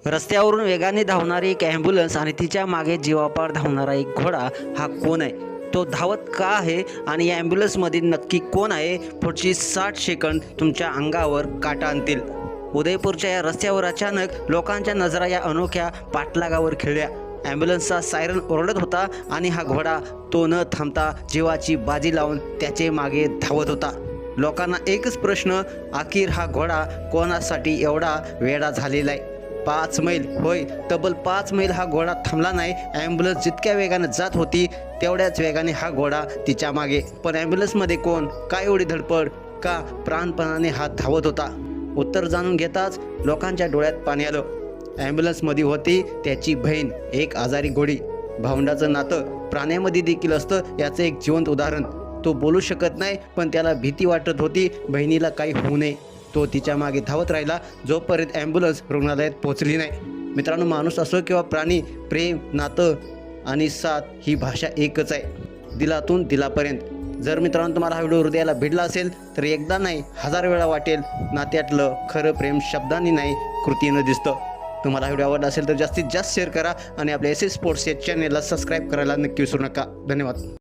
रस्त्यावरून वेगाने धावणारी एक ॲम्ब्युलन्स आणि तिच्या मागे जीवापाड धावणारा एक घोडा, हा कोण आहे? तो धावत का आहे? आणि या ॲम्ब्युलन्समध्ये नक्की कोण आहे? पुढची 60 सेकंद तुमच्या अंगावर काटा आणतील. उदयपूरच्या या रस्त्यावर अचानक लोकांच्या नजरा या अनोख्या पाठलागावर खिळल्या. ॲम्ब्युलन्सचा सायरन ओरडत होता आणि हा घोडा तो न थांबता जीवाची बाजी लावून त्याचे मागे धावत होता. लोकांना एकच प्रश्न, अखेर हा घोडा कोणासाठी एवढा वेडा झालेला आहे? 5 मैल, होय तब्बल 5 मैल हा घोडा थांबला नाही. ॲम्ब्युलन्स जितक्या वेगाने जात होती तेवढ्याच वेगाने हा घोडा तिच्या मागे. पण ॲम्ब्युलन्समध्ये कोण? काय एवढी धडपड? का प्राणपणाने हा धावत होता? उत्तर जाणून घेताच लोकांच्या डोळ्यात पाणी आलं. ॲम्ब्युलन्समध्ये होती त्याची बहीण, एक आजारी घोडी. भावंडाचं नातं प्राण्यामध्ये देखील असतं याचं एक जिवंत उदाहरण. तो बोलू शकत नाही, पण त्याला भीती वाटत होती बहिणीला काही होऊ नये. तो तिच्या मागे धावत राहिला जोपर्यंत ॲम्ब्युलन्स रुग्णालयात पोहोचली नाही. मित्रांनो, माणूस असो किंवा प्राणी, प्रेम, नातं आणि साथ ही भाषा एकच आहे, दिलातून दिलापर्यंत. जर मित्रांनो तुम्हाला हा व्हिडिओ हृदयाला भिडला असेल तर एकदा नाही 1000 वेळा वाटेल. नात्यातलं खरं प्रेम शब्दांनी नाही, कृतीनं दिसतं. तुम्हाला व्हिडिओ आवडला असेल तर जास्तीत जास्त शेअर करा आणि आपल्या SS स्पोर्ट्स या चॅनेलला सबस्क्राईब करायला नक्की विसरू नका. धन्यवाद.